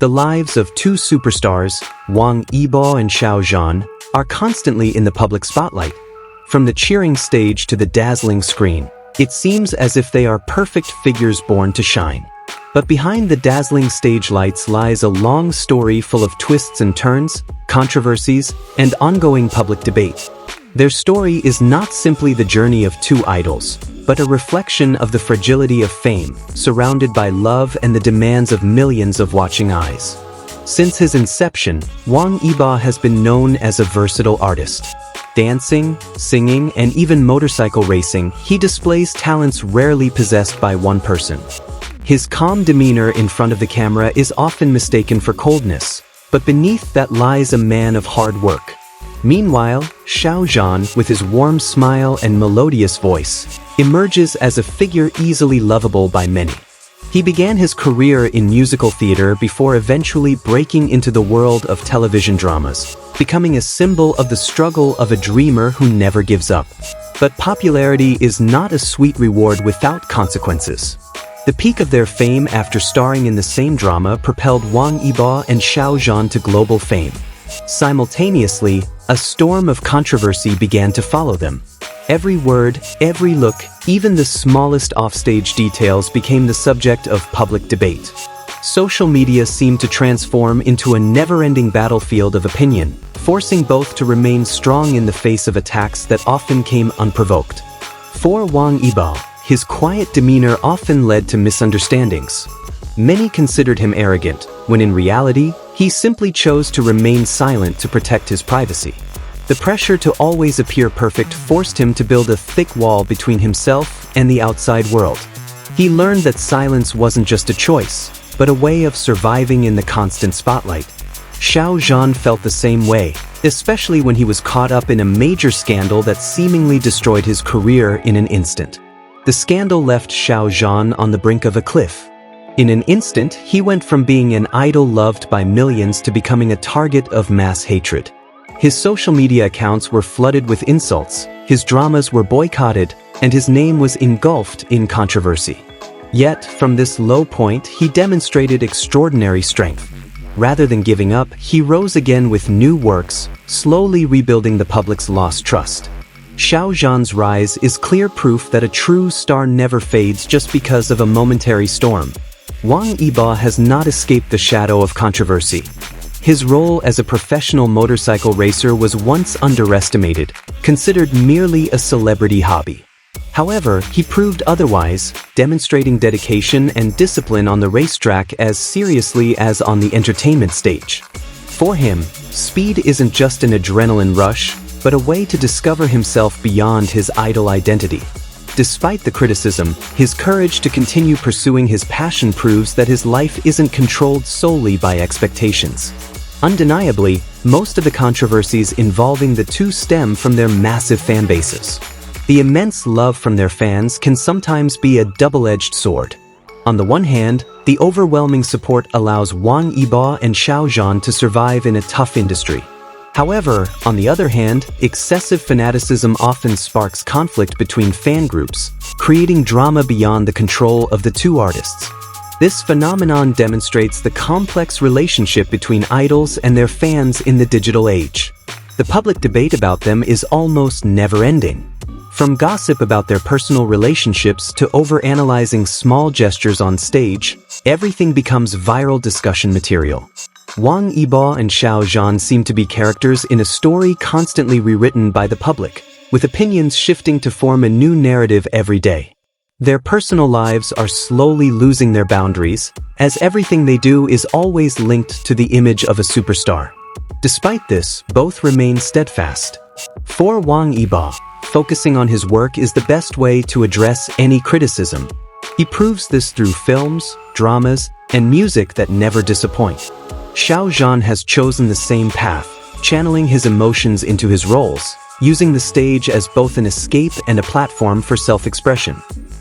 The lives of two superstars, Wang Yibo and Xiao Zhan, are constantly in the public spotlight. From the cheering stage to the dazzling screen, it seems as if they are perfect figures born to shine. But behind the dazzling stage lights lies a long story full of twists and turns, controversies, and ongoing public debate. Their story is not simply the journey of two idols, but a reflection of the fragility of fame, surrounded by love and the demands of millions of watching eyes. Since his inception, Wang Yibo has been known as a versatile artist. Dancing, singing, and even motorcycle racing, he displays talents rarely possessed by one person. His calm demeanor in front of the camera is often mistaken for coldness, but beneath that lies a man of hard work. Meanwhile, Xiao Zhan, with his warm smile and melodious voice, emerges as a figure easily lovable by many. He began his career in musical theater before eventually breaking into the world of television dramas, becoming a symbol of the struggle of a dreamer who never gives up. But popularity is not a sweet reward without consequences. The peak of their fame after starring in the same drama propelled Wang Yibo and Xiao Zhan to global fame. Simultaneously, a storm of controversy began to follow them. Every word, every look, even the smallest offstage details became the subject of public debate. Social media seemed to transform into a never-ending battlefield of opinion, forcing both to remain strong in the face of attacks that often came unprovoked. For Wang Yibo, his quiet demeanor often led to misunderstandings. Many considered him arrogant, when in reality, he simply chose to remain silent to protect his privacy. The pressure to always appear perfect forced him to build a thick wall between himself and the outside world. He learned that silence wasn't just a choice, but a way of surviving in the constant spotlight. Xiao Zhan felt the same way, especially when he was caught up in a major scandal that seemingly destroyed his career in an instant. The scandal left Xiao Zhan on the brink of a cliff. In an instant, he went from being an idol loved by millions to becoming a target of mass hatred. His social media accounts were flooded with insults, his dramas were boycotted, and his name was engulfed in controversy. Yet, from this low point, he demonstrated extraordinary strength. Rather than giving up, he rose again with new works, slowly rebuilding the public's lost trust. Xiao Zhan's rise is clear proof that a true star never fades just because of a momentary storm. Wang Yibo has not escaped the shadow of controversy. His role as a professional motorcycle racer was once underestimated, considered merely a celebrity hobby. However, he proved otherwise, demonstrating dedication and discipline on the racetrack as seriously as on the entertainment stage. For him, speed isn't just an adrenaline rush, but a way to discover himself beyond his idol identity. Despite the criticism, his courage to continue pursuing his passion proves that his life isn't controlled solely by expectations. Undeniably, most of the controversies involving the two stem from their massive fan bases. The immense love from their fans can sometimes be a double-edged sword. On the one hand, the overwhelming support allows Wang Yibo and Xiao Zhan to survive in a tough industry. However, on the other hand, excessive fanaticism often sparks conflict between fan groups, creating drama beyond the control of the two artists. This phenomenon demonstrates the complex relationship between idols and their fans in the digital age. The public debate about them is almost never-ending. From gossip about their personal relationships to overanalyzing small gestures on stage, everything becomes viral discussion material. Wang Yibo and Xiao Zhan seem to be characters in a story constantly rewritten by the public, with opinions shifting to form a new narrative every day. Their personal lives are slowly losing their boundaries, as everything they do is always linked to the image of a superstar. Despite this, both remain steadfast. For Wang Yibo, focusing on his work is the best way to address any criticism. He proves this through films, dramas, and music that never disappoint. Xiao Zhan has chosen the same path, channeling his emotions into his roles, using the stage as both an escape and a platform for self-expression.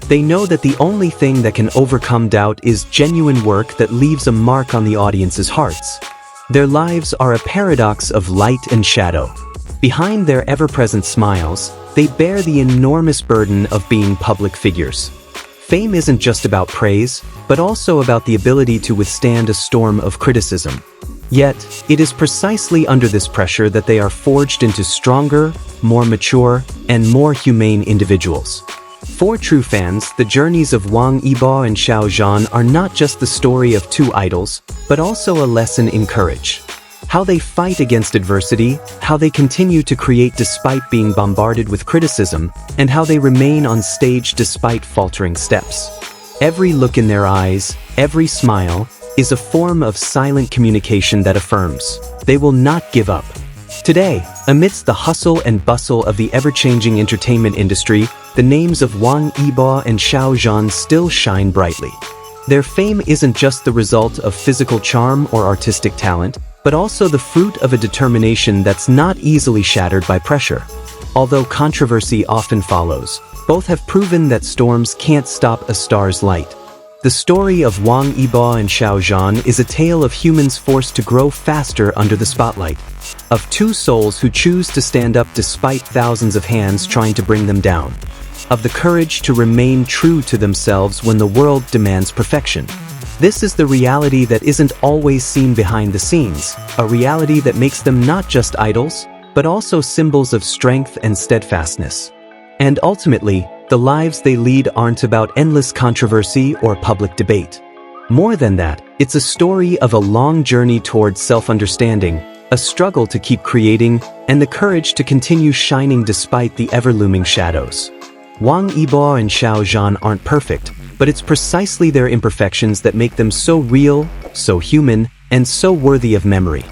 They know that the only thing that can overcome doubt is genuine work that leaves a mark on the audience's hearts. Their lives are a paradox of light and shadow. Behind their ever-present smiles, they bear the enormous burden of being public figures. Fame isn't just about praise, but also about the ability to withstand a storm of criticism. Yet, it is precisely under this pressure that they are forged into stronger, more mature, and more humane individuals. For true fans, the journeys of Wang Yibo and Xiao Zhan are not just the story of two idols, but also a lesson in courage. How they fight against adversity, how they continue to create despite being bombarded with criticism, and how they remain on stage despite faltering steps. Every look in their eyes, every smile, is a form of silent communication that affirms they will not give up. Today, amidst the hustle and bustle of the ever-changing entertainment industry, the names of Wang Yibo and Xiao Zhan still shine brightly. Their fame isn't just the result of physical charm or artistic talent, but also the fruit of a determination that's not easily shattered by pressure. Although controversy often follows, both have proven that storms can't stop a star's light. The story of Wang Yibo and Xiao Zhan is a tale of humans forced to grow faster under the spotlight, of two souls who choose to stand up despite thousands of hands trying to bring them down, of the courage to remain true to themselves when the world demands perfection. This is the reality that isn't always seen behind the scenes, a reality that makes them not just idols, but also symbols of strength and steadfastness. And ultimately, the lives they lead aren't about endless controversy or public debate. More than that, it's a story of a long journey towards self-understanding, a struggle to keep creating, and the courage to continue shining despite the ever-looming shadows. Wang Yibo and Xiao Zhan aren't perfect, but it's precisely their imperfections that make them so real, so human, and so worthy of memory.